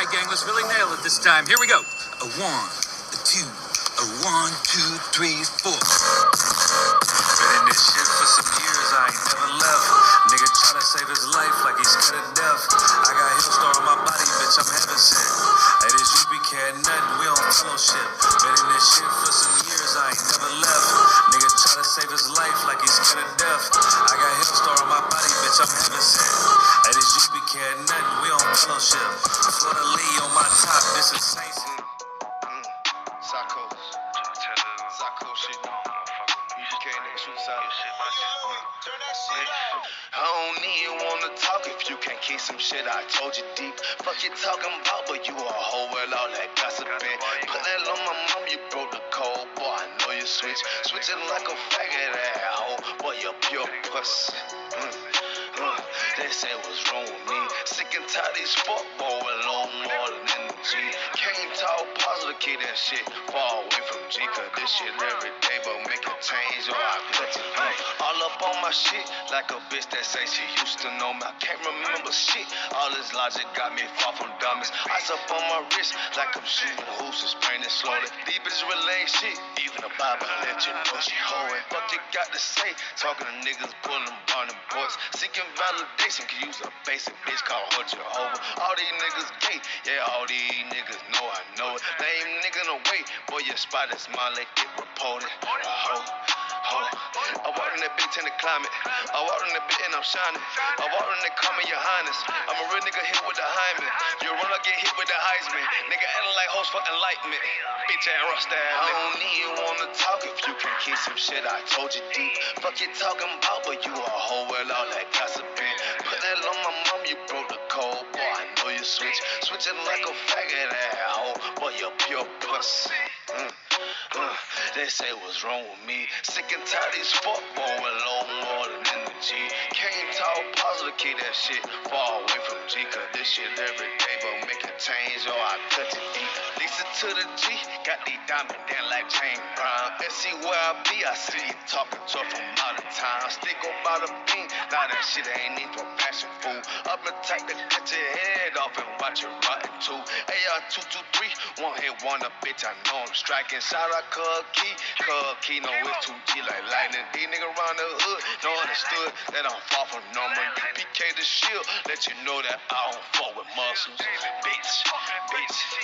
right, gang, let's really nail it this time. Here we go. A 1, a 2, a 1, 2, 3, 4. Been in this shit for some years, I ain't never left. Nigga try to save his life like he's scared of death. I got Hillstar on my body, bitch, I'm heaven sent. Hey, this UB cat nothing, we on fellowship. Been in this shit for some years, I ain't never left. Nigga try to save his life like he's scared of death. I got Hillstar on my body, bitch, I'm heaven sent. Hey, this UB cat nothing, we on fellowship. Florida Lee on my top, this is Saint. I don't even wanna talk if you can't keep some shit I told you deep. Fuck you talking about, but you a hoe with all that gossiping. Put that on my mom, you broke the code, boy, I know you switching like a faggot ass hoe, boy, you pure puss. They say what's wrong with me. Sick and tired of these fuck boy with low more than energy. Can't talk positive, keep that shit far away from G. Cause this shit every day, but make it change or I cut it. All up on my shit like a bitch that say she used to know me. I can't remember shit. All this logic got me far from dummies. Ice up on my wrist like I'm shooting hoops and spraying it slowly. These bitches relay shit. Even the Bible let you know she hoeing. Fuck you got to say. Talking to niggas pulling burning boys. Seeking validation. Can use a basic bitch called her Jehovah. All these niggas gay. Yeah, all these niggas know I know it. Lame nigga in the way. Boy, your spot is mine. Let get reported. I walk in that bitch in the climate. I walk in that bitch and I'm shining. I walk in that comment, your highness. I'm a real nigga hit with the hymen. You run, I get hit with the Heisman. Nigga acting like host for enlightenment. Bitch ain't rust that. I don't even wanna talk if you can keep some shit I told you deep. Fuck you talking about, but you a hoe with all that gossiping. Put that on my mom, you broke the code, boy, I know you switching like a faggot ass hoe, boy, you pure puss. They say what's wrong with me. Sick and tired of these fuck boy with low more than energy. Can't talk positive, keep that shit far away from G. Cause this shit every day, but make it change or I cut it deep. Lisa to the G, got these diamonds down like James Brown. And see where I be, I see you talking to her from out of town. Stick up by the bean, now that shit ain't need for fashion food. Up and take the cut your head off and watch it rotten too. AR-223, one hit wonder, bitch, I know I'm striking. Shout out Cub Key, no it's 2G like lightning. These niggas around the hood, no understood that I'm far from normal. UPK the shield, let you know that I don't fuck with muscles. Bitch,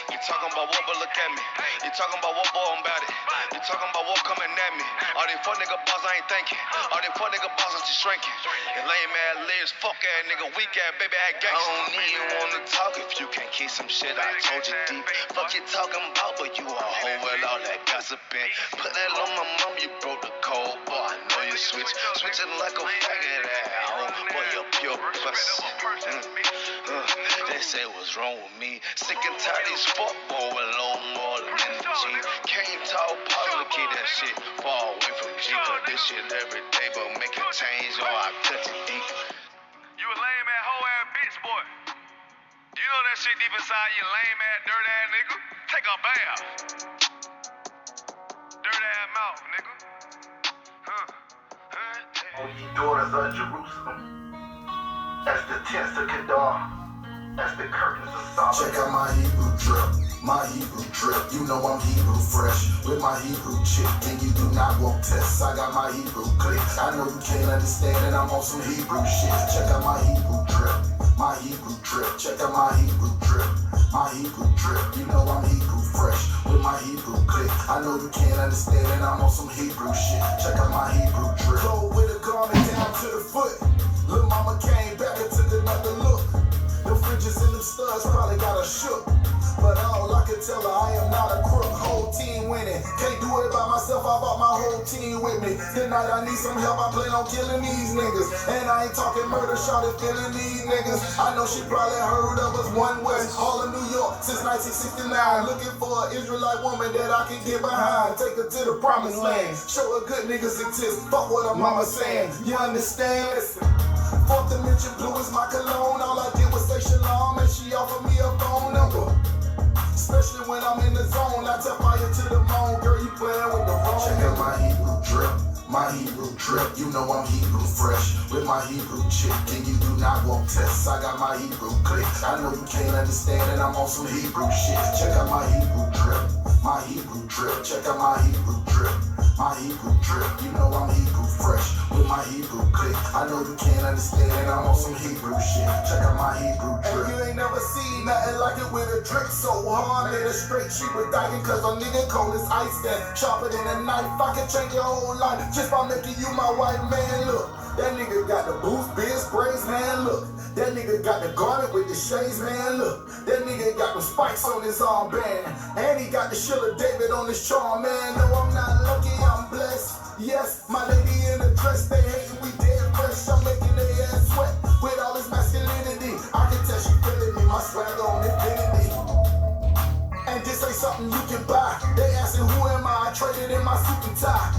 you talking about what, but look at me. You talking about what, boy, I'm about it. You talking about what coming at me. All these fuck nigga boss, I ain't thinking. All these fuck nigga bosses just shrinking. And lame ass lives, fuck ass nigga, weak ass baby ass gangsta. I don't even wanna talk if you can't keep some shit I told you deep. Fuck you talking about, but you a hoe with all that gossiping. Put that on my mom, you broke the code, boy, I know you switching like a faggot ass hoe, boy, you pure puss. They say what's wrong with me. Sick and tired of these fuck boy with low more than energy. Can't talk positive, keep that shit far away from G. Cause this shit every day, but make it change or I cut it deep. You a lame ass hoe ass bitch, boy. You know that shit deep inside you, lame ass dirt ass nigga. Take a bath. Dirt ass mouth, nigga. O ye daughters of Jerusalem, as the tents of Kedar, as the curtains of Solomon. Check out my Hebrew drip. You know I'm Hebrew fresh with my Hebrew chick, and you do not want tests. I got my Hebrew click. I know you can't understand it. I'm on some Hebrew shit. Check out my Hebrew drip. Check out my Hebrew drip. You know I'm Hebrew fresh with my Hebrew click. I know you can't understand it. I'm on some Hebrew shit. Check out my Hebrew drip. Go with a garment down to the foot. Lil' mama came back and took another look. The fridges and them studs probably got her shook. But all I could tell her, I am not a crook. Whole team winning. Can't do it by myself, I brought my whole team with me. Tonight I need some help, I plan on killing these niggas. And I ain't talking murder, shot at killing these niggas. I know she probably heard of us, One West, all of New York since 1969. Looking for an Israelite woman that I can get behind. Take her to the promised land. Show her good niggas exist. Fuck what her mama saying. You understand? Listen. Fourth dimension blue is my cologne. All I did was say shalom and she offered me a phone number. Especially when I'm in the zone, I tell fire to the moon. Girl, you playing with the phone. Check out my Hebrew drip. My Hebrew drip, you know I'm Hebrew fresh. With my Hebrew chick, and you do not want tests. I got my Hebrew click. I know you can't understand it, I'm on some Hebrew shit. Check out my Hebrew drip. My Hebrew drip, check out my Hebrew drip. My Hebrew drip, you know I'm Hebrew fresh. With my Hebrew click. I know you can't understand it, I'm on some Hebrew shit. Check out my Hebrew drip. And you ain't never seen nothing like it with a drip so hard. Let her straight, she was dying cause a nigga cold as ice and sharper than a knife. I can change your whole life just by making you my white man. Look, that nigga got the boots, beard sprays, man. Look, that nigga got the garment with the shades, man. Look, that nigga got the spikes on his armband, and he got the Shiller David on his charm, man. No, I'm not lucky, I'm blessed. Yes, my lady in the dress, they hatin', we dead fresh. I'm making their ass sweat with all this masculinity. I can tell she feeling me, my swagger on infinity. And this ain't something you can buy. They asking who am I traded in my suit and tie.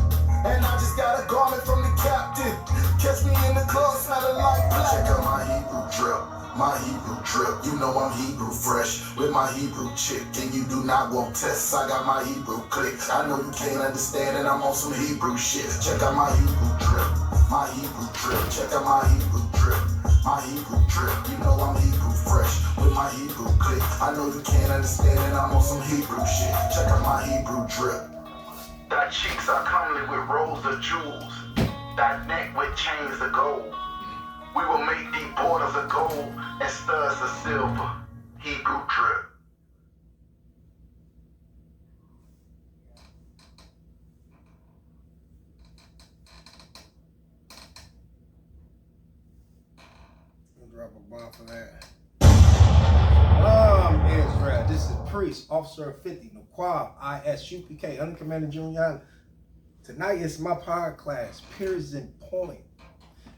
And I just got a garment from the captain. Catch me in the club smelling like black. Check out my Hebrew drip, my Hebrew drip. You know I'm Hebrew fresh with my Hebrew chick. And you do not want tests, I got my Hebrew click. I know you can't understand it, I'm on some Hebrew shit. Check out my Hebrew drip, my Hebrew drip. Check out my Hebrew drip, my Hebrew drip. You know I'm Hebrew fresh with my Hebrew click. I know you can't understand it, I'm on some Hebrew shit. Check out my Hebrew drip. Thy cheeks are comely with rows of jewels, thy neck with chains of gold. We will make thee borders of gold and studs of silver. Hebrew drip. Drop a bomb for that. Israel. This is Priest, Officer 50, Naquab, ISUPK, Under Commander Junior. Tonight is my podcast, Periods and Point.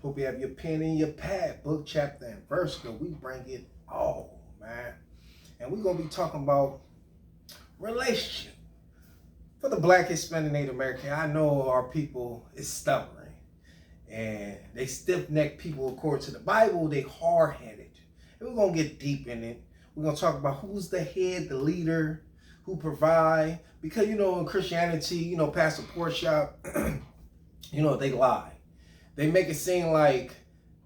Hope you have your pen and your pad, book, chapter, and verse, because we bring it all, man. And we're going to be talking about relationship. For the Black, Hispanic, Native American, I know our people is stubborn. And they stiff-necked people according to the Bible. They hard-headed. And we're going to get deep in it. We're going to talk about who's the head, the leader, who provide. Because, in Christianity, Pastor Porkchop, they lie. They make it seem like,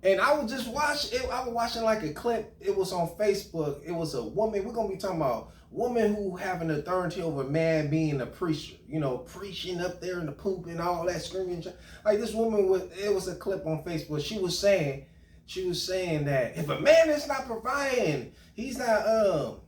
and I was watching like a clip. It was on Facebook. It was a woman. We're going to be talking about a woman who having authority over a man being a preacher. Preaching up there in the poop and all that screaming. Like this woman, it was a clip on Facebook. She was saying that if a man is not providing, he's not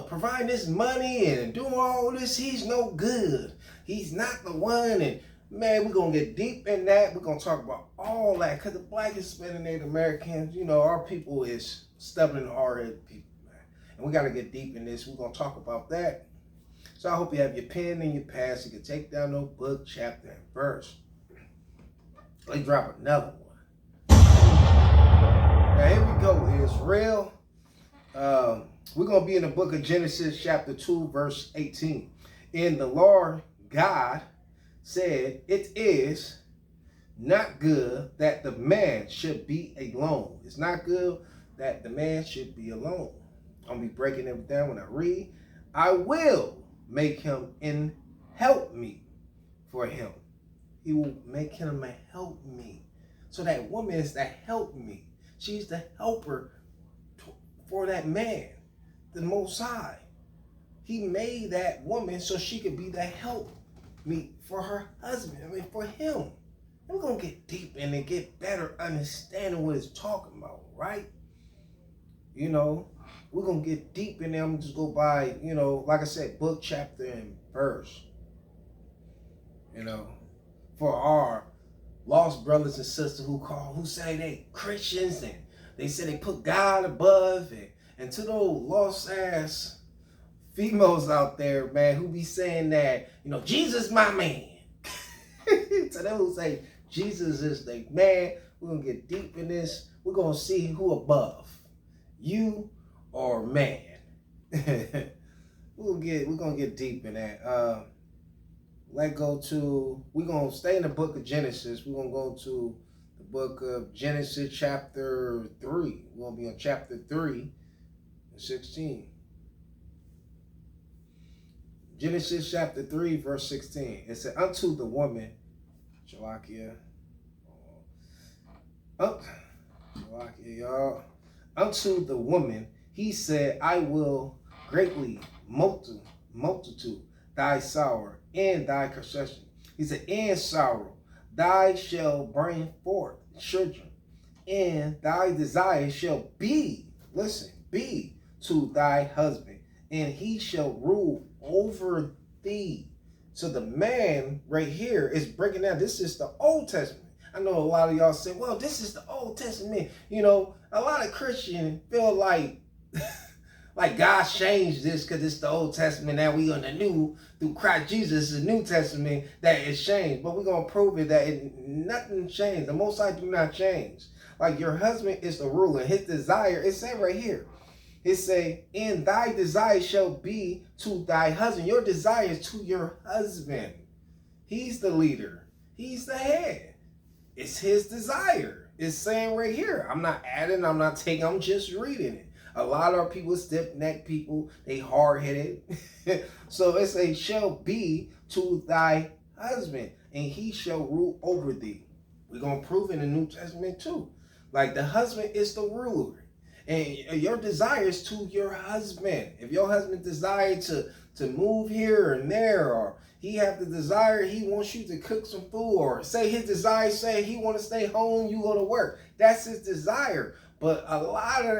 providing this money and doing all this, he's no good. He's not the one. And man, we're going to get deep in that. We're going to talk about all that. Because the Black, Hispanic, Native Americans, our people is stubborn and hard-headed people, man. And we got to get deep in this. We're going to talk about that. So I hope you have your pen and your pad so you can take down no book, chapter, and verse. Let's drop another one. Now here we go, Israel. We're going to be in the book of Genesis, chapter 2, verse 18. And the Lord God said, it is not good that the man should be alone. It's not good that the man should be alone. I'm going to be breaking it down when I read. I will make him an help me for him. He will make him a help me. So that woman is the help me. She's the helper for that man, the Most High. He made that woman so she could be the help me for her husband, for him. And we're going to get deep in and get better understanding what it's talking about, right? We're going to get deep in there. I'm just go by, like I said, book, chapter, and verse. For our lost brothers and sisters who say they Christians and they say they put God above it. And to those lost ass females out there, man, who be saying that, Jesus my man. To them who say Jesus is the man, we're going to get deep in this. We're going to see who above, you or man. We're going to get deep in that. We're going to stay in the book of Genesis. We're going to go to the book of Genesis chapter 3. We're going to be on chapter 3 and 16. Genesis chapter 3 verse 16. It said, unto the woman Shalakia. Shalakia, y'all. Unto the woman, he said, I will greatly multitude thy sorrow and thy concession. He said, and sorrow, thy shall bring forth children, and thy desire shall be, listen, be to thy husband, and he shall rule over thee. So the man right here is breaking down. This is the Old Testament. I know a lot of y'all say, well, this is the Old Testament. You know, a lot of Christians feel like like God changed this because it's the Old Testament. Now we on the new, through Christ Jesus, the New Testament that is changed. But we're going to prove it that nothing changed. The Most High do not change. Like your husband is the ruler. His desire, it said right here. It say, and thy desire shall be to thy husband. Your desire is to your husband. He's the leader. He's the head. It's his desire. It's saying right here. I'm not adding, I'm not taking, I'm just reading it. A lot of people, stiff-necked people, they hard-headed. So it says, shall be to thy husband, and he shall rule over thee. We're going to prove in the New Testament too. Like the husband is the ruler. And your desire is to your husband. If your husband desire to move here and there, or he have the desire, he wants you to cook some food, or say his desire, say he want to stay home, you go to work. That's his desire. But a lot of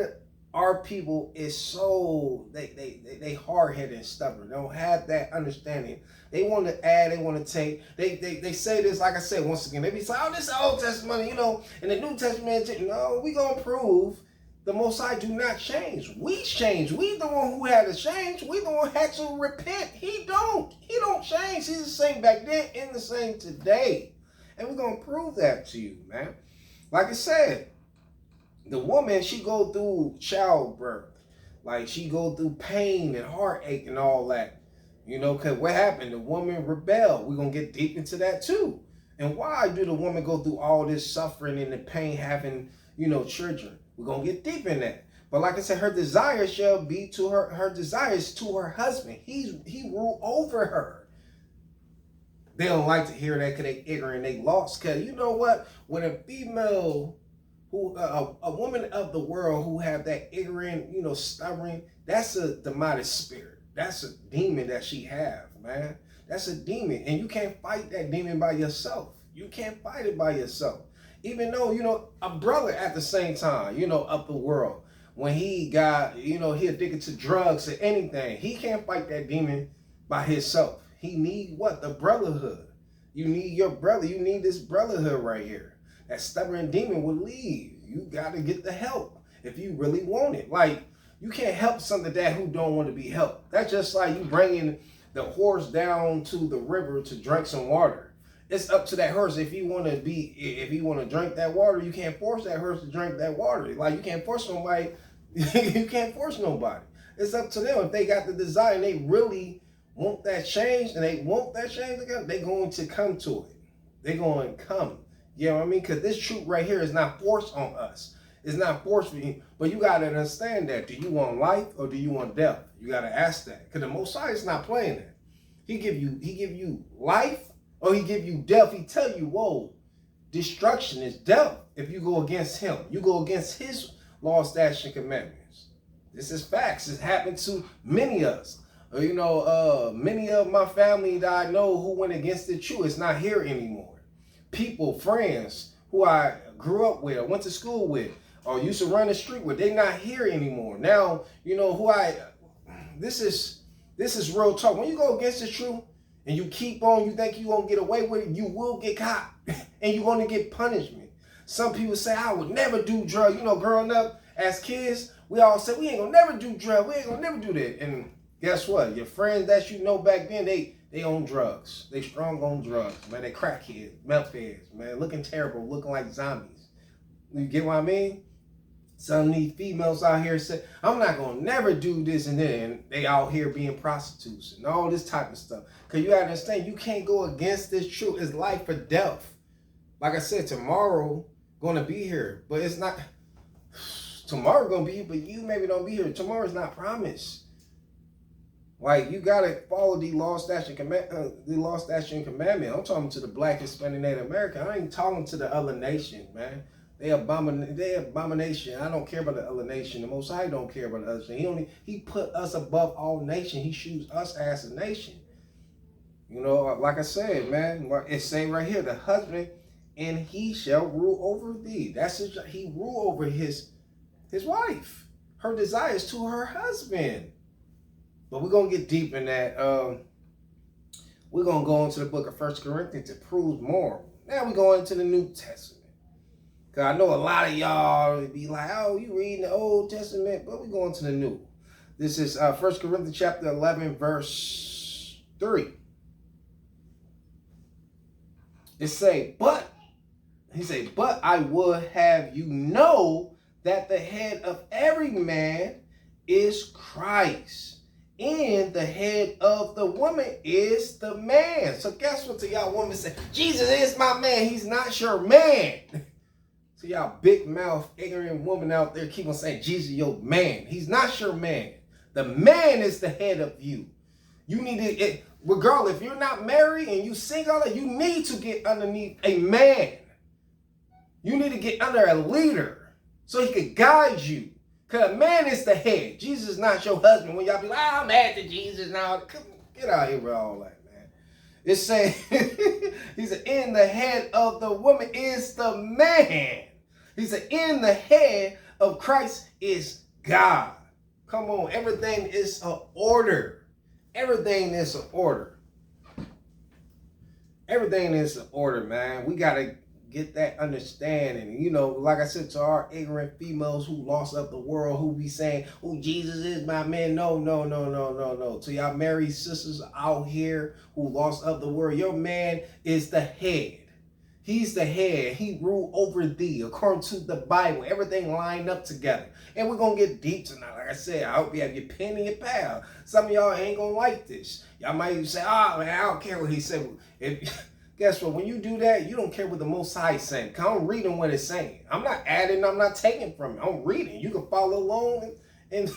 our people is so, they hard-headed and stubborn. They don't have that understanding. They want to add, they want to take. They say this, like I said, once again, they be saying, oh, this is Old Testament, you know, and the New Testament, no, we going to prove the Most High do not change. We change. We the one who had to change. We the one who had to repent. He don't. He don't change. He's the same back then and the same today. And we're going to prove that to you, man. Like I said, the woman, she go through childbirth. Like she go through pain and heartache and all that. You know, because what happened? The woman rebelled. We're going to get deep into that too. And why do the woman go through all this suffering and the pain having, you know, children? We're going to get deep in that. But like I said, her desire shall be to her desires to her husband. He rule over her. They don't like to hear that because they ignorant, they lost. Because you know what? When a female, a woman of the world who have that ignorant, you know, stubborn, that's a demonic spirit. That's a demon that she have, man. That's a demon. And you can't fight that demon by yourself. You can't fight it by yourself. Even though, you know, a brother at the same time, you know, of the world, when he got, you know, he addicted to drugs or anything, he can't fight that demon by himself. He need what? The brotherhood. You need your brother. You need this brotherhood right here. That stubborn demon will leave. You got to get the help if you really want it. Like, you can't help something that who don't want to be helped. That's just like you bringing the horse down to the river to drink some water. It's up to that horse if you want to drink that water. You can't force that horse to drink that water. Like you can't force somebody. You can't force nobody. It's up to them. If they got the desire and they really want that change and they want that change again, they're going to come to it. They're going to come. You know what I mean? Because this truth right here is not forced on us. It's not forced for you. But you got to understand that. Do you want life or do you want death? You got to ask that. Because the Most High is not playing that. He give you life. Or he give you death. He tell you, whoa, destruction is death if you go against him. You go against his law, statutes, and commandments. This is facts. It's happened to many of us. You know, many of my family that I know who went against the truth is not here anymore. People, friends who I grew up with or went to school with or used to run the street with, they're not here anymore. Now, you know, this is real talk. When you go against the truth, and you keep on, you think you won't get away with it, you will get caught. And you're going to get punishment. Some people say, I would never do drugs. You know, growing up as kids, we all said, we ain't going to never do drugs. We ain't going to never do that. And guess what? Your friends that you know back then, they own drugs. They strong on drugs, man. They crackheads, meth heads, man. Looking terrible, looking like zombies. You get what I mean? Some of these females out here say, I'm not going to never do this and then they out here being prostitutes and all this type of stuff. Because you got to understand, you can't go against this truth. It's life or death. Like I said, tomorrow going to be here. But it's not, tomorrow going to be here, but you maybe don't be here. Tomorrow's not promised. Like, you gotta follow the law, statute, and commandment. I'm talking to the Black, Hispanic, Native American. I ain't talking to the other nation, man. They abomination. I don't care about the other nation. The Most High don't care about the other nation. He put us above all nation. He chooses us as a nation. You know, like I said, man, it say right here, the husband, and he shall rule over thee. That's his, he rule over his wife. Her desires to her husband. But we're going to get deep in that. We're going to go into the book of 1 Corinthians to prove more. Now we're going into the New Testament. Because I know a lot of y'all be like, oh, you reading the Old Testament, but we're going to the New. This is 1 Corinthians chapter 11, verse 3. It say, but I would have you know that the head of every man is Christ. And the head of the woman is the man. So guess what? To y'all women say, Jesus is my man. He's not your man. So y'all big mouth, ignorant woman out there keep on saying, Jesus your man. He's not your man. The man is the head of you. You need to, regardless, if you're not married and you single, you need to get underneath a man. You need to get under a leader so he can guide you. Because a man is the head. Jesus is not your husband. When y'all be like, oh, I'm mad at Jesus now. Get out here with all that, man. It's saying, he said, in the head of the woman is the man. He said, in the head of Christ is God. Come on, everything is an order. Everything is an order. Everything is an order, man. We got to get that understanding. You know, like I said, to our ignorant females who lost up the world, who be saying, oh, Jesus is my man. No. To y'all married sisters out here who lost up the world, your man is the head. He's the head. He rule over thee according to the Bible. Everything lined up together. And we're going to get deep tonight. Like I said, I hope you have your pen and your pal. Some of y'all ain't going to like this. Y'all might even say, oh, man, I don't care what he said. Guess what? When you do that, you don't care what the Most High is saying. Because I'm reading what it's saying. I'm not adding. I'm not taking from it. I'm reading. You can follow along and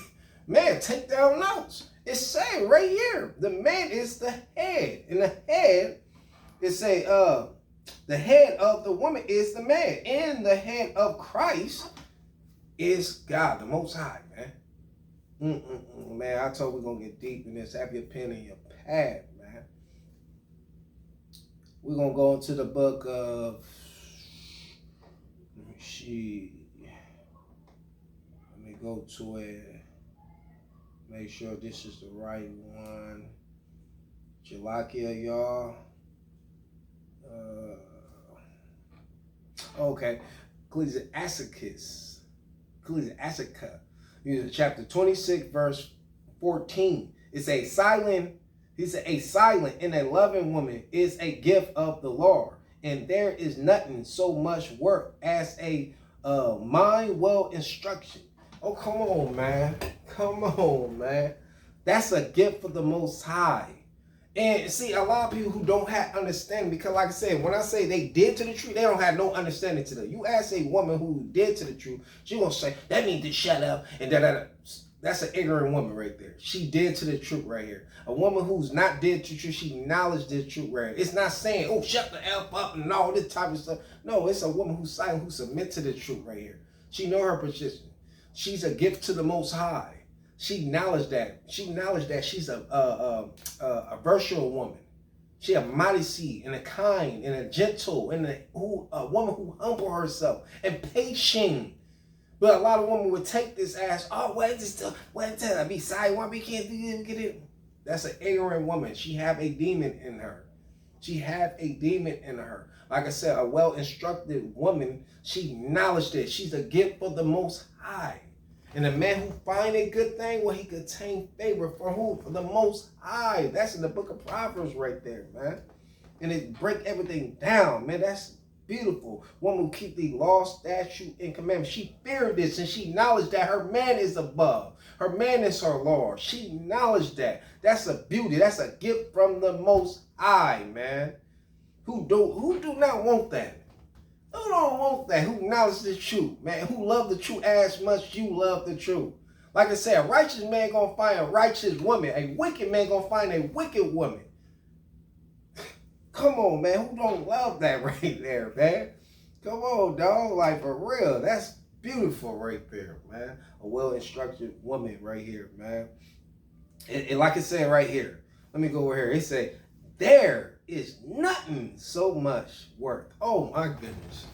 man, take down notes. It's saying right here, the man is the head. And the head, it say, the head of the woman is the man. And the head of Christ is God, the Most High, man. Man, I told we're going to get deep in this. Have your pen and your pad, man. We're going to go into the book of, let me go to it. Make sure this is the right one. Jalakia, y'all. Okay. Ecclesiasticus. Chapter 26, verse 14. It's a silent and a loving woman is a gift of the Lord, and there is nothing so much work as a mind well instruction. Oh, come on, man. Come on, man. That's a gift for the Most High. And see, a lot of people who don't have understanding, because like I said, when I say they did to the truth, they don't have no understanding to them. You ask a woman who did to the truth, she gonna say, that means to shut up, and da. That's an ignorant woman right there. She did to the truth right here. A woman who's not did to the truth, she acknowledged the truth right here. It's not saying, oh, shut the F up and all this type of stuff. No, it's a woman who's silent, who submit to the truth right here. She know her position. She's a gift to the Most High. She acknowledged that. She acknowledged that she's a virtual woman. She a modesty and a kind and a gentle and a woman who humble herself and patient. But a lot of women would take this as, oh, wait till I be silent. Why we can't do this? Get it? That's an ignorant woman. She have a demon in her. She have a demon in her. Like I said, a well-instructed woman, she acknowledged it. She's a gift for the Most High. And a man who find a good thing, well, he could obtain favor for who? For the Most High. That's in the book of Proverbs right there, man. And it break everything down, man. That's beautiful. Woman who keep the law, statute, and commandments. She feared this, and she acknowledged that her man is above. Her man is her Lord. She acknowledged that. That's a beauty. That's a gift from the Most High, man. Who do not want that? Who don't want that? Who acknowledge the truth, man? Who love the truth as much as you love the truth? Like I said, a righteous man gonna find a righteous woman. A wicked man gonna find a wicked woman. Come on, man. Who don't love that right there, man? Come on, dog. Like, for real. That's beautiful right there, man. A well-instructed woman right here, man. And like I said right here, let me go over here. It say, there is nothing so much worth. Oh, my goodness.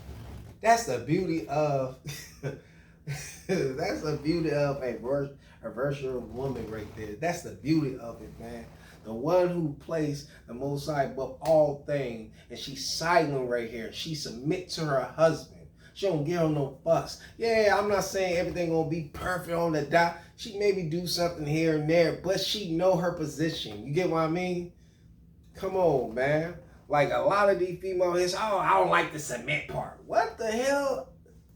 That's the beauty of... that's the beauty of a virtual woman right there. That's the beauty of it, man. The one who placed the Most High above all things, and she's silent right here. She submit to her husband. She don't give him no fuss. Yeah, I'm not saying everything gonna be perfect on the dot. She maybe do something here and there, but she know her position. You get what I mean? Come on, man. Like a lot of these females, I don't like the submit part. What the hell?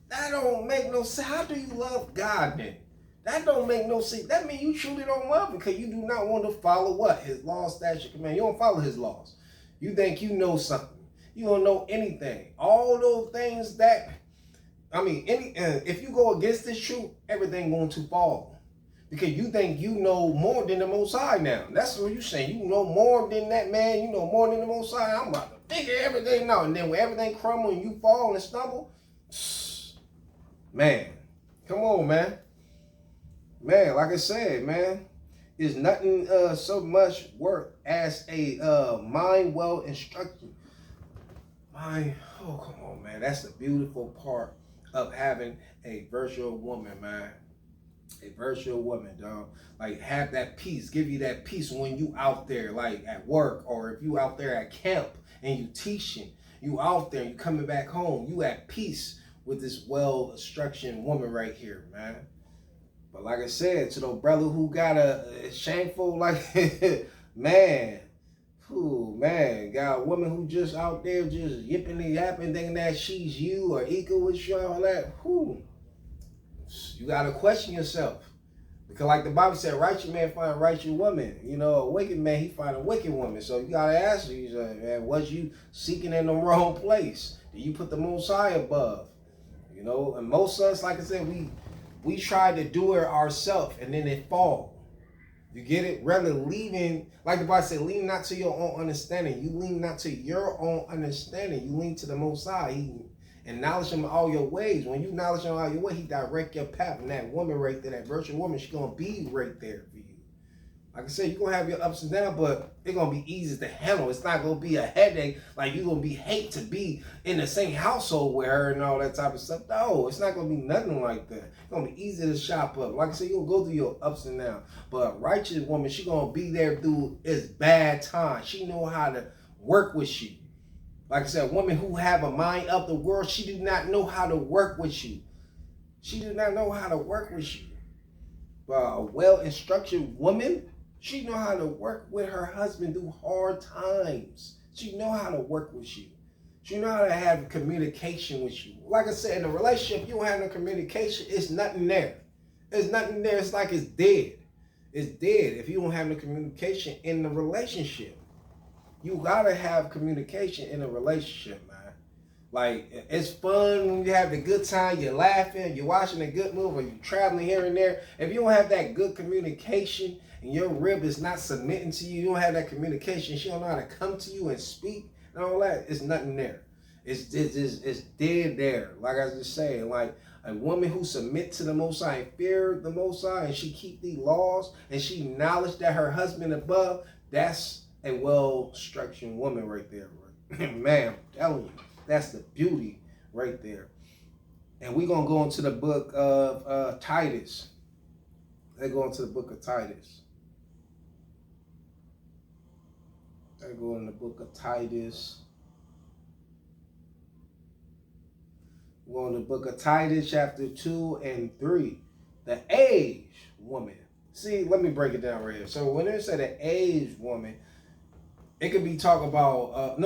That don't make no sense. How do you love God then? That don't make no sense. That means you truly don't love him because you do not want to follow what? His laws, statutes, command. You don't follow his laws. You think you know something. You don't know anything. All those things that, if you go against this truth, everything going to fall. Because you think you know more than the Most High now. That's what you're saying. You know more than that man. You know more than the Most High. I'm about to figure everything out. And then when everything crumble and you fall and stumble, man, come on, man. Man, like I said, man, is nothing so much worth as a mind well instructed. Oh, come on, man. That's the beautiful part of having a virtual woman, man. A virtual woman, dog. Like, have that peace. Give you that peace when you out there, like, at work, or if you out there at camp and you teaching. You out there, you coming back home. You at peace with this well-instructed woman right here, man. But like I said, to the brother who got a shameful, like, man, got a woman who just out there just yipping and yapping, thinking that she's you or equal with you, all that, you got to question yourself. Because like the Bible said, righteous man find a righteous woman. You know, a wicked man, he find a wicked woman. So you got to ask yourself, man, was you seeking in the wrong place? Did you put the Most High above? You know, and most of us, like I said, we try to do it ourselves and then it fall. You get it? Rather leaving, like the Bible said, lean not to your own understanding. You lean not to your own understanding. You lean to the Most High. He acknowledge him in all your ways. When you acknowledge him in all your ways, he direct your path. And that woman right there, that virtual woman, she's going to be right there for you. Like I said, you're going to have your ups and downs, but it's going to be easy to handle. It's not going to be a headache. Like you're going to hate to be in the same household with her and all that type of stuff. No, it's not going to be nothing like that. It's going to be easy to shop up. Like I said, you're going to go through your ups and downs. But a righteous woman, she's going to be there through its bad time. She know how to work with you. Like I said, a woman who have a mind of the world, she do not know how to work with you. She do not know how to work with you. But a well-instructed woman, she know how to work with her husband through hard times. She know how to work with you. She know how to have communication with you. Like I said, in a relationship, you don't have no communication, it's nothing there. There's nothing there. It's like it's dead. It's dead if you don't have no communication in the relationship. You gotta have communication in a relationship, man. Like, it's fun when you have the good time, you're laughing, you're watching a good movie, or you're traveling here and there. If you don't have that good communication and your rib is not submitting to you, you don't have that communication, she don't know how to come to you and speak and all that, it's nothing there. It's dead there. Like I was just saying, like a woman who submit to the Most High and fear the Most High, and she keep these laws, and she acknowledge that her husband above, that's a well-structured woman right there. Man, I'm telling you, that's the beauty right there. And we're going to go into the book of Titus. Let's go into the book of Titus. Let's go in the book of Titus. We're going to the book of Titus, chapter 2 and 3. The aged woman. See, let me break it down right here. So when they say the aged woman, it could be talking about,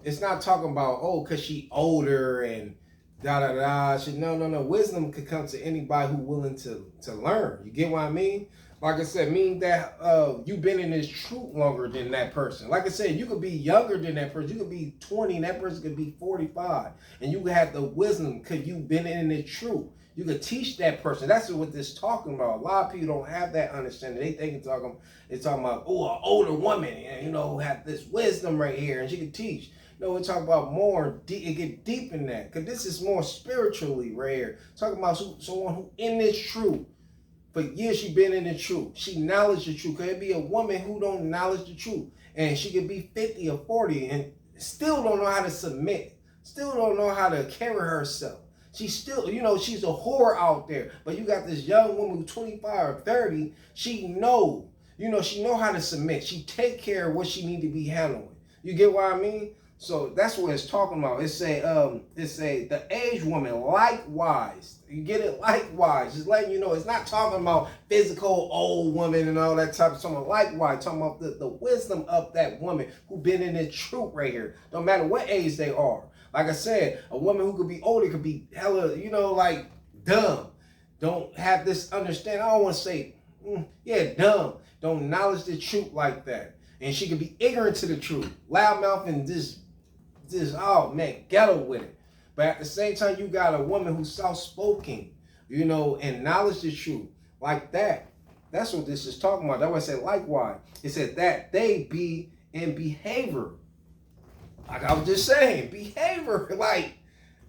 it's not talking about, because she older and da-da-da. No. Wisdom could come to anybody who's willing to learn. You get what I mean? Like I said, mean that you've been in this truth longer than that person. Like I said, you could be younger than that person. You could be 20 and that person could be 45. And you could have the wisdom because you've been in the truth. You could teach that person. That's what this talking about. A lot of people don't have that understanding. They think it's talking about, oh, an older woman, and who have this wisdom right here, and she can teach. No, we're talking about more, it get deep in that, because this is more spiritually right here. Talking about someone who in this truth. For years she been in the truth. She knowledge the truth. Could it be a woman who don't knowledge the truth? And she could be 50 or 40 and still don't know how to submit. Still don't know how to carry herself. She's still, she's a whore out there. But you got this young woman who's 25 or 30. She know how to submit. She take care of what she need to be handling. You get what I mean? So that's what it's talking about. It say the aged woman likewise. You get it? Likewise. Just letting you know it's not talking about physical old woman and all that type of stuff. Likewise, talking about the wisdom of that woman who been in the truth right here. No matter what age they are. Like I said, a woman who could be older could be hella, like dumb. Don't have this understanding. I don't want to say, dumb. Don't acknowledge the truth like that. And she could be ignorant to the truth. Loudmouth and this, ghetto with it. But at the same time, you got a woman who's soft-spoken, and knowledge the truth. Like that. That's what this is talking about. That's why I said likewise. It said that they be in behavior. Like I was just saying, behavior. Like,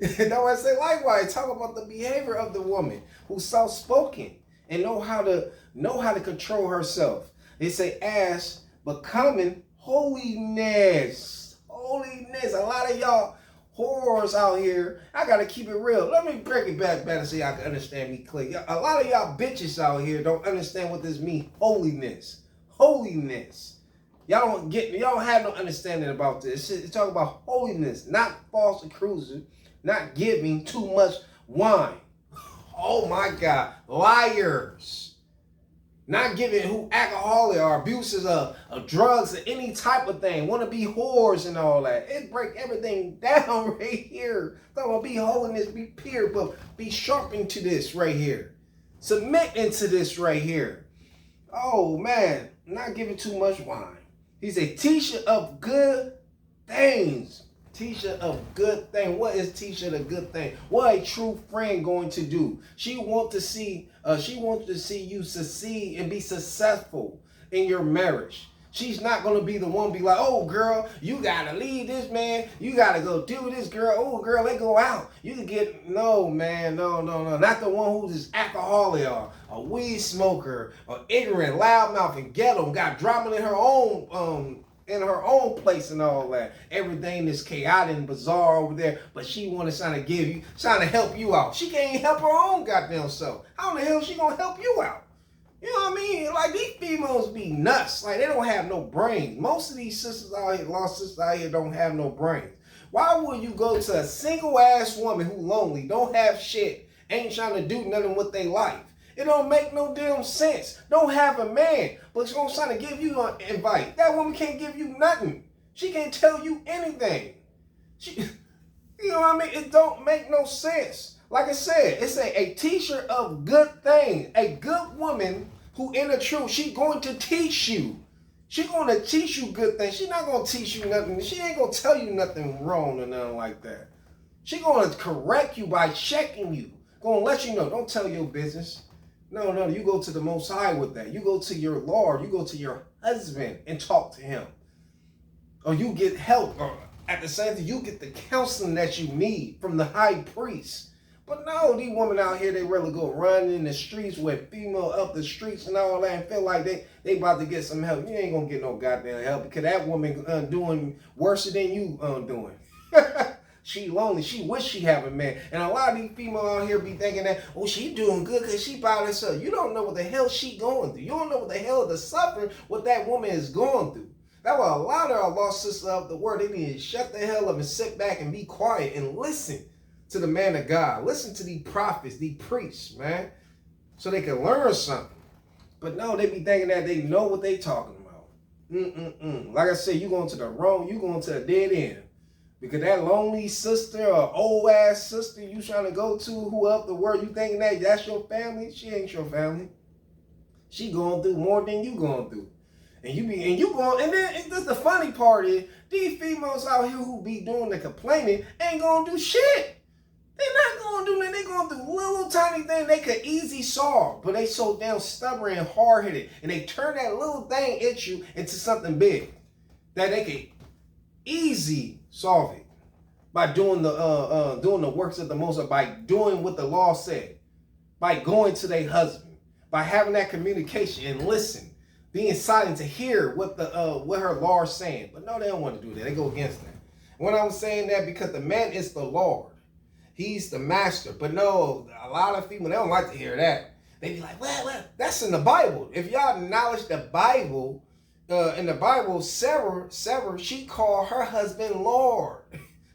that's why I say likewise. Talk about the behavior of the woman who's soft-spoken and know how to control herself. It say as becoming holiness. Holiness. A lot of y'all whores out here. I gotta keep it real. Let me break it back better so y'all can understand me clear. A lot of y'all bitches out here don't understand what this means. Holiness. Holiness. Y'all don't have no understanding about this. It's talking about holiness, not false accusing, not giving too much wine. Oh my God. Liars. Not giving who alcoholic or abuses of drugs or any type of thing. Want to be whores and all that. It break everything down right here. Talking about be holiness, be pure, but be sharpened to this right here. Submit into this right here. Oh man, not giving too much wine. He's a teacher of good things. Teacher of good thing. What is teacher the good thing? What a true friend going to do? She wants to see you succeed and be successful in your marriage. She's not going to be the one be like, oh girl, you gotta leave this man. You gotta go do this, girl. Oh girl, they go out. You can get no man, no. Not the one who's just alcoholic or a weed smoker or ignorant, loudmouth and ghetto, got drama in her own place and all that. Everything is chaotic and bizarre over there, but she want to trying to help you out. She can't help her own goddamn self. How the hell she gonna help you out? You know what I mean? Like these females be nuts. Like they don't have no brains. Most of these sisters out here, lost sisters out here, don't have no brains. Why would you go to a single ass woman who lonely, don't have shit, ain't trying to do nothing with their life? It don't make no damn sense. Don't have a man, but she's gonna try to give you an invite. That woman can't give you nothing. She can't tell you anything. You know what I mean? It don't make no sense. Like I said, it's a teacher of good things. A good woman who in the truth, she going to teach you. She going to teach you good things. She not going to teach you nothing. She ain't going to tell you nothing wrong or nothing like that. She going to correct you by checking you. Going to let you know, don't tell your business. No, you go to the Most High with that. You go to your Lord. You go to your husband and talk to him. Or you get help. Or at the same time, you get the counseling that you need from the high priest. But no, these women out here, they really go run in the streets with female up the streets and all that and feel like they about to get some help. You ain't going to get no goddamn help because that woman doing worse than you doing. She lonely. She wish she have a man. And a lot of these females out here be thinking that, oh, she doing good because she by herself. You don't know what the hell she going through. You don't know what the hell the suffering what that woman is going through. That's why a lot of our lost sisters of the word, they need to shut the hell up and sit back and be quiet and listen to the man of God. Listen to these prophets, these priests, man, so they can learn something. But no, they be thinking that they know what they talking about. Like I said, you going to the wrong, you going to a dead end. Because that lonely sister or old ass sister you trying to go to, who up the word, you thinking that that's your family? She ain't your family. She going through more than you going through. And then that's the funny part is these females out here who be doing the complaining ain't gonna do shit. They're not gonna do nothing. They're gonna do little tiny thing they could easy solve, but they so damn stubborn and hard headed, and they turn that little thing at you into something big that they can easy solve it by doing the works of the Most High, by doing what the law said, by going to their husband, by having that communication and listen, being silent to hear what her law is saying. But no, they don't want to do that. They go against that. When I'm saying that, because the man is the Lord. He's the master. But no, a lot of people, they don't like to hear that. They be like, well, that's in the Bible. If y'all acknowledge the Bible, in the Bible, Sarah, she called her husband Lord.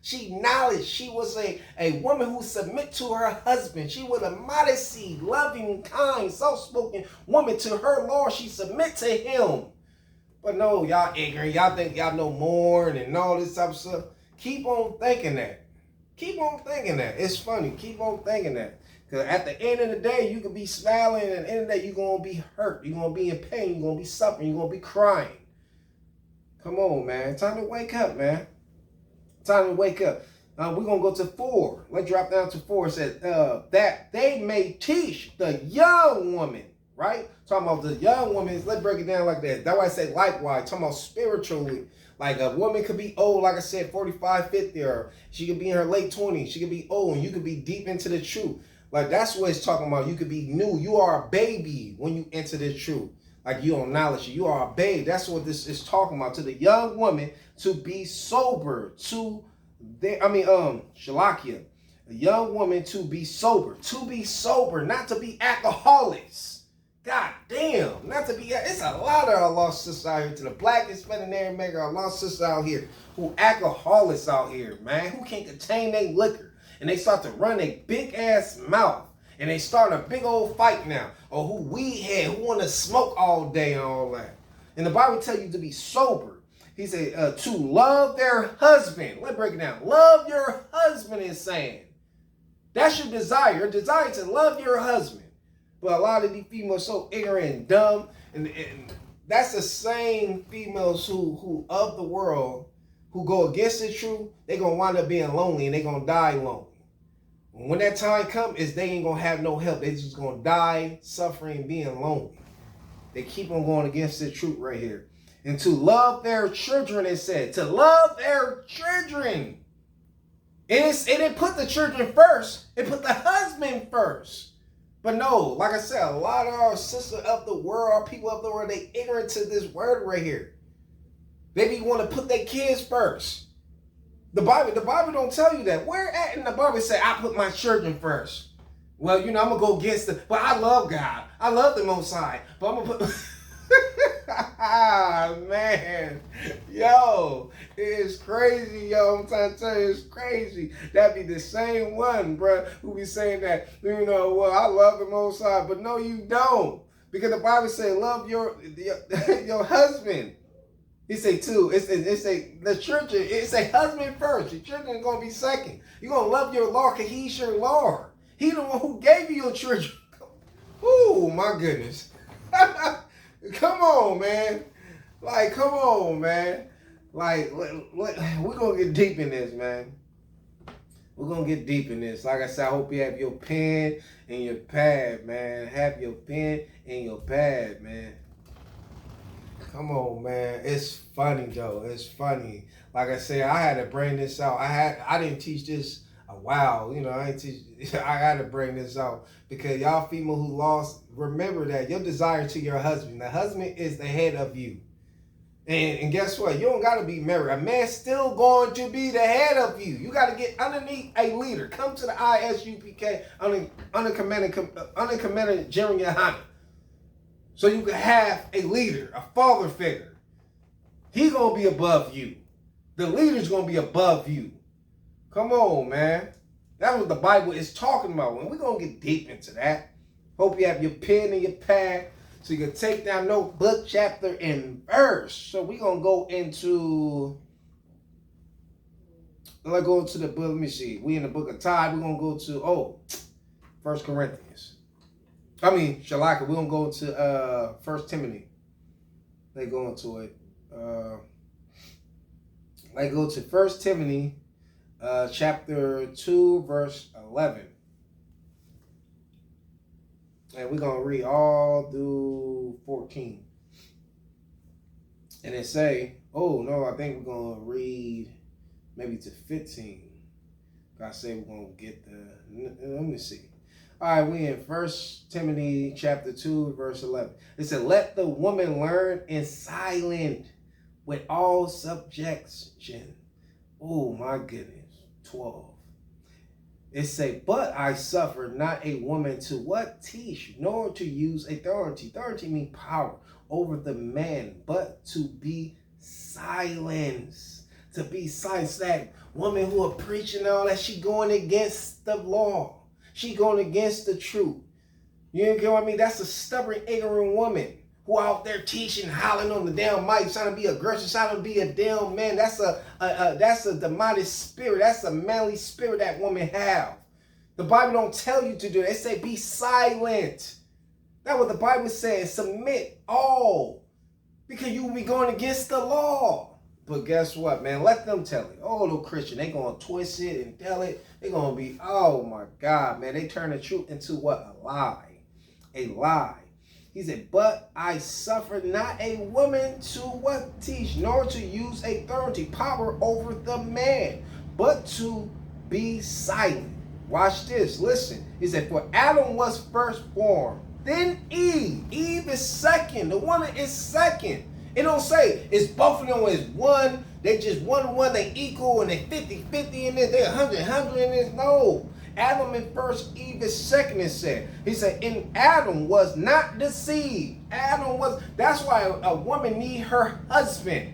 She acknowledged she was a woman who submit to her husband. She was a modesty, loving, kind, soft-spoken woman to her Lord. She submit to him. But no, y'all ignorant. Y'all think y'all know more and all this type of stuff. Keep on thinking that. Keep on thinking that. It's funny. Keep on thinking that. Because at the end of the day, you can be smiling, and at the end of the day, you're going to be hurt. You're going to be in pain. You're going to be suffering. You're going to be crying. Come on, man. Time to wake up, man. Time to wake up. We're going to go to 4. Let's drop down to 4. It says, that they may teach the young woman, right? Talking about the young women. Let's break it down like that. That's why I say likewise. Talking about spiritually. Like a woman could be old, like I said, 45, 50, or she could be in her late 20s. She could be old, and you could be deep into the truth. Like, that's what it's talking about. You could be new. You are a baby when you enter the truth. Like, you don't knowledge. You are a babe. That's what this is talking about. To the young woman to be sober. Shalakia. A young woman to be sober. To be sober, not to be alcoholics. God damn, not to be, it's a lot of our lost sisters out here, to the black Hispanic maker, our lost sisters out here, who alcoholics out here, man, who can't contain their liquor, and they start to run a big ass mouth, and they start a big old fight now, or who weed head, who want to smoke all day and all that. And the Bible tells you to be sober. He said to love their husband. Let's break it down. Love your husband is saying. That's your desire. Your desire to love your husband. But a lot of these females so ignorant and dumb, and that's the same females who of the world who go against the truth. They're gonna wind up being lonely, and they're gonna die lonely. When that time comes, they ain't gonna have no help. They just gonna die suffering, being lonely. They keep on going against the truth right here. And to love their children, it said, to love their children. It didn't put the children first. It put the husband first. But no, like I said, a lot of our sisters of the world, our people of the world, they ignorant to this word right here. They be want to put their kids first. The Bible don't tell you that. Where at in the Bible say, I put my children first? Well, I'm going to go against it. But I love God. I love the Most High. But I'm going to put... man, yo, it's crazy, yo. I'm trying to tell you, it's crazy. That be the same one, bro, who be saying that, well, I love the Most High, but no, you don't, because the Bible say love your husband. He say too. It say the children. It say husband first. Your children gonna be second. You gonna love your Lord, cause He's your Lord. He the one who gave you your children. Oh my goodness. Come on, man. Like, come on, man. Like, we're going to get deep in this, man. We're going to get deep in this. Like I said, I hope you have your pen and your pad, man. Have your pen and your pad, man. Come on, man. It's funny, though. It's funny. Like I said, I had to bring this out. I didn't teach this a while. I had to bring this out because y'all female who lost, remember that your desire to your husband. The husband is the head of you. And guess what? You don't got to be married. A man's still going to be the head of you. You got to get underneath a leader. Come to the ISUPK, Uncommanded General Yohana. So you can have a leader, a father figure. He's going to be above you. The leader's going to be above you. Come on, man. That's what the Bible is talking about. And we're going to get deep into that. Hope you have your pen and your pad so you can take down notebook, chapter, and verse. So we're going to go into... Let's go to the book. Let me see. We in the book of Tide. We're going to go to, 1 Corinthians. Shalaka. We're going to go to 1 Timothy. Let's go into it. Let's go to 1 Timothy chapter 2, verse 11. And we're going to read all through 14. And it say, oh, no, I think we're going to read maybe to 15. I say we're going to get let me see. All right, we in 1 Timothy chapter 2, verse 11. It said, let the woman learn in silence with all subjection. Oh, my goodness. 12. It say, but I suffer not a woman to what? Teach, nor to use authority. Authority means power over the man, but to be silenced. To be silenced. That woman who are preaching all that, she going against the law. She going against the truth. You know what I mean? That's a stubborn, ignorant woman who out there teaching, hollering on the damn mic, trying to be aggressive, trying to be a damn man. That's a demonic spirit. That's a manly spirit that woman have. The Bible don't tell you to do it. They say be silent. That's what the Bible says. Submit all. Because you will be going against the law. But guess what, man? Let them tell it. Oh, little Christian, they going to twist it and tell it. They going to be, oh my God, man. They turn the truth into what? A lie. A lie. He said, but I suffer not a woman to what? Teach, nor to use authority, power over the man, but to be silent. Watch this. Listen. He said, for Adam was first born, then Eve. Eve is second. The woman is second. It don't say it's both of them is one. They just one. They equal and they 50-50 in this. They 100 in this. No. Adam is first, Eve is second, it said. He said, and Adam was not deceived. That's why a woman need her husband.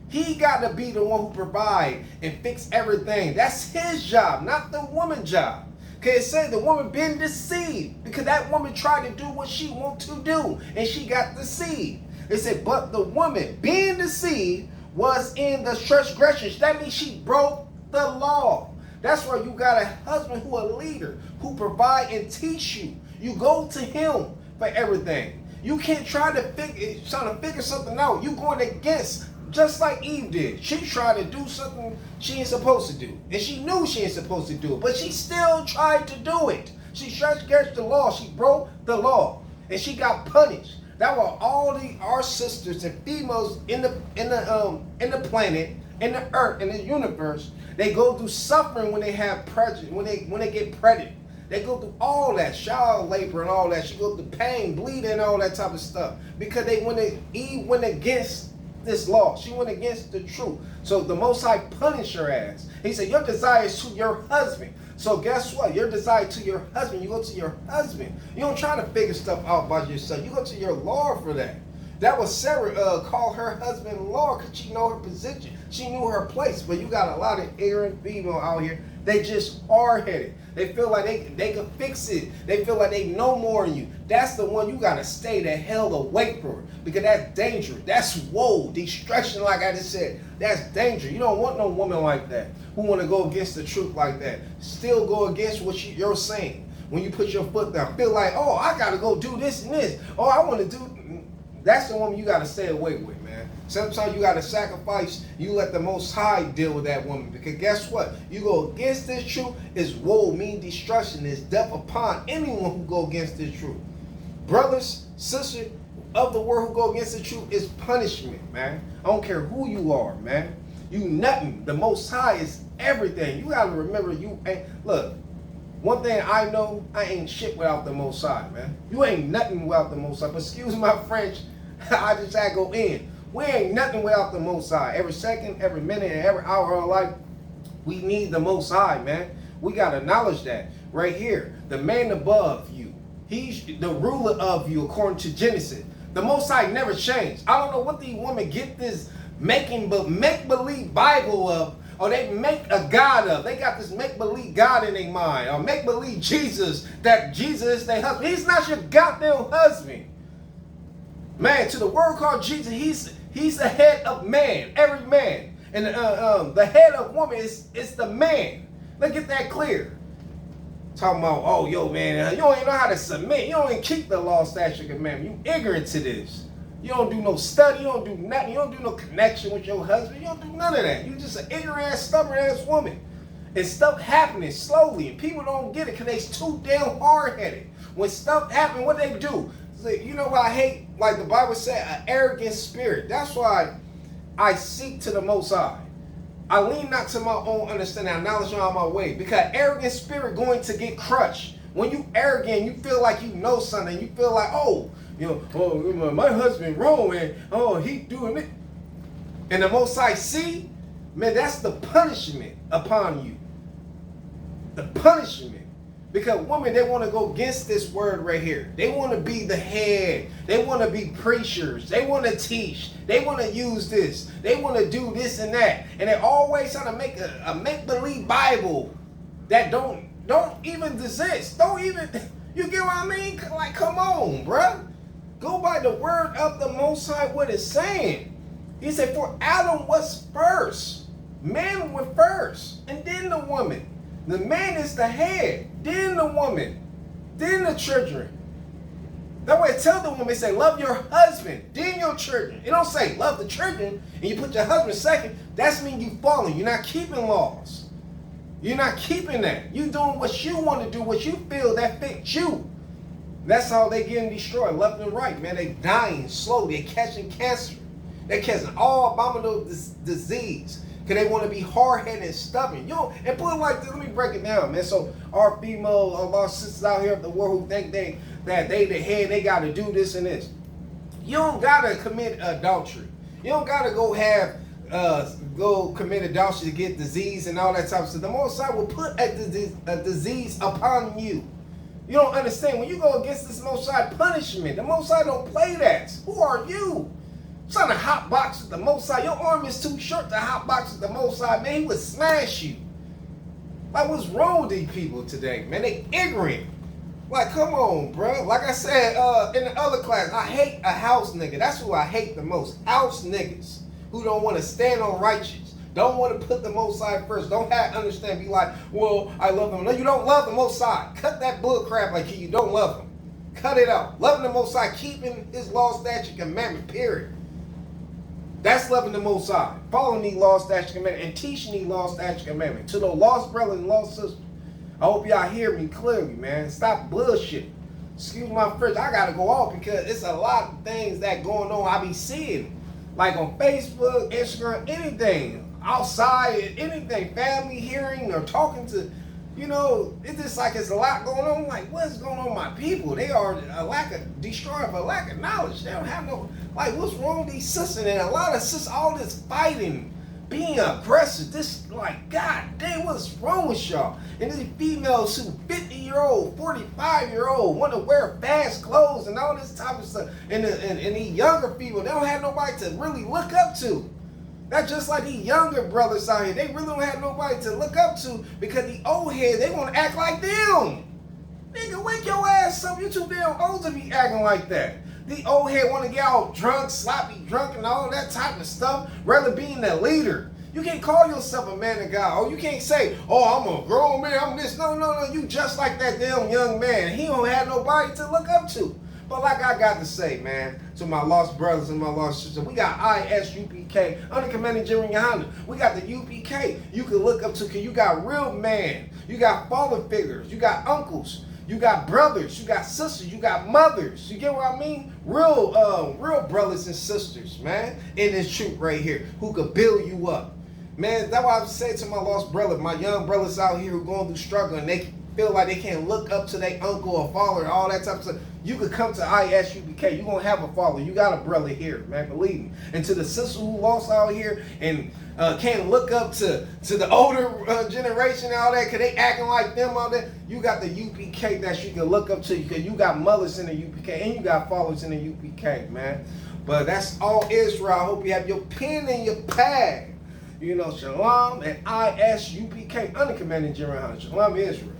He got to be the one who provide and fix everything. That's his job, not the woman's job. Because it said the woman been deceived because that woman tried to do what she want to do and she got deceived. It said, but the woman being deceived was in the transgressions. That means she broke the law. That's why you got a husband who a leader, who provide and teach you. You go to him for everything. You can't trying to figure something out. You going against, just like Eve did. She tried to do something she ain't supposed to do. And she knew she ain't supposed to do it. But she still tried to do it. She transgressed the law. She broke the law. And she got punished. That were all our sisters and females in the planet, in the earth, in the universe. They go through suffering when they have prejudice, when they get pregnant. They go through all that, child labor and all that. She go through pain, bleeding, and all that type of stuff. Because Eve went against this law. She went against the truth. So the Most High punished her ass. He said, your desire is to your husband. So guess what? Your desire to your husband, you go to your husband. You don't try to figure stuff out by yourself. You go to your Lord for that. That was Sarah called her husband Lord because she know her position. She knew her place. But you got a lot of ignorant people out here. They just hard-headed. They feel like they can fix it. They feel like they know more than you. That's the one you got to stay the hell away from because that's dangerous. That's woe, destruction like I just said. That's danger. You don't want no woman like that who want to go against the truth like that. Still go against what you're saying. When you put your foot down, feel like, oh, I got to go do this and this. Oh, I want to do... That's the woman you got to stay away with, man. Sometimes you got to sacrifice. You let the Most High deal with that woman. Because guess what? You go against this truth, is woe, mean destruction, is death upon anyone who go against this truth. Brothers, sisters of the world who go against the truth is punishment, man. I don't care who you are, man. You nothing. The Most High is everything. You got to remember you ain't... Look, one thing I know, I ain't shit without the Most High, man. You ain't nothing without the Most High. But excuse my French, I just had to go in. We ain't nothing without the Most High. Every second, every minute, and every hour of our life, we need the Most High, man. We got to acknowledge that right here. The man above you, he's the ruler of you according to Genesis. The Most High never changed. I don't know what these women get this make-believe Bible of, or they make a God of. They got this make-believe God in their mind, or make-believe Jesus, that Jesus is their husband. He's not your goddamn husband. Man, to the word called Jesus, he's the head of man, every man. And the head of woman is the man. Let's get that clear. Talking about, oh, yo, man, you don't even know how to submit. You don't even keep the law, statute, commandment. You ignorant to this. You don't do no study. You don't do nothing. You don't do no connection with your husband. You don't do none of that. You just an ignorant, stubborn-ass woman. And stuff happening slowly, and people don't get it because they too damn hard-headed. When stuff happen, what they do? You know what I hate? Like the Bible said, an arrogant spirit. That's why I seek to the Most High. I lean not to my own understanding. I acknowledge on my way. Because arrogant spirit going to get crushed. When you arrogant, you feel like you know something. You feel like, oh, my husband wrong, and he doing it. And the Most High see, man, that's the punishment upon you. The punishment. Because women, they want to go against this word right here. They want to be the head. They want to be preachers. They want to teach. They want to use this. They want to do this and that. And they're always trying to make a make-believe Bible that don't even exist. Don't even, you get what I mean? Like, come on, bruh. Go by the word of the Most High, what it's saying. He said, for Adam was first. Man was first. And then the woman. The man is the head, then the woman, then the children. That way, tell the woman, say, love your husband, then your children. It don't say love the children, and you put your husband second. That's mean you falling. You're not keeping laws. You're not keeping that. You doing what you want to do, what you feel that fits you. That's how they getting destroyed, left and right, man. They dying slowly. They catching cancer. They catching all abominable disease. Because they want to be hard-headed and stubborn. And put it like this, let me break it down, man. So our female, our sisters out here of the world who think that they the head, they got to do this and this. You don't got to commit adultery. You don't got to go commit adultery to get disease and all that type of stuff. The Most High will put a disease upon you. You don't understand. When you go against this Most High punishment, the Most High don't play that. Who are you? Trying to hot box with the Most High. Your arm is too short to hot box with the Most High, man. He would smash you. Like, what's wrong with these people today, man? They ignorant. Like, come on, bro. Like I said in the other class, I hate a house nigga. That's who I hate the most. House niggas who don't want to stand on righteous. Don't want to put the Most High first. Don't understand. Be like, well, I love him. No, you don't love the Most High. Cut that bull crap like you don't love him. Cut it out. Loving the Most High, keeping his law, statute, commandment, period. That's loving the Most High. Following these law, statute, commandment, and teaching these law, statute, commandment. To the lost brother and lost sister, I hope y'all hear me clearly, man. Stop bullshit. Excuse my French. I got to go off because it's a lot of things that going on I be seeing. Like on Facebook, Instagram, anything. Outside, anything. Family hearing or talking to, it's just like it's a lot going on. Like, what's going on with my people? They are destroyed for lack of knowledge. They don't have no, like, what's wrong with these sisters? And a lot of sisters, all this fighting, being aggressive, this, like, god damn, what's wrong with y'all? And these females who 50-year-old, 45-year-old want to wear fast clothes and all this type of stuff. And these younger people, they don't have nobody to really look up to. That's just like these younger brothers out here. They really don't have nobody to look up to because the old heads, they want to act like them. Nigga, wake your ass up. You too damn old to be acting like that. The old head want to get all drunk, sloppy drunk, and all that type of stuff, rather being the leader. You can't call yourself a man of God. Or you can't say, oh, I'm a grown man, I'm this. No. You just like that damn young man. He don't have nobody to look up to. But like I got to say, man, to my lost brothers and my lost sisters, we got ISUPK, under Commander General Yohana. We got the UPK you can look up to because you got real man. You got father figures. You got uncles. You got brothers. You got sisters. You got mothers. You get what I mean? Real brothers and sisters, man, in this truth right here who could build you up. Man, that's why I say to my lost brother, my young brothers out here who going through struggle and they feel like they can't look up to their uncle or father and all that type of stuff. You could come to ISUPK. You're going to have a father. You got a brother here, man, believe me. And to the sister who lost out here and can't look up to the older generation and all that because they acting like them all that, you got the UPK that you can look up to because you got mothers in the UPK and you got fathers in the UPK, man. But that's all Israel. I hope you have your pen and your pad. Shalom and ISUPK under Commander General. Shalom Israel.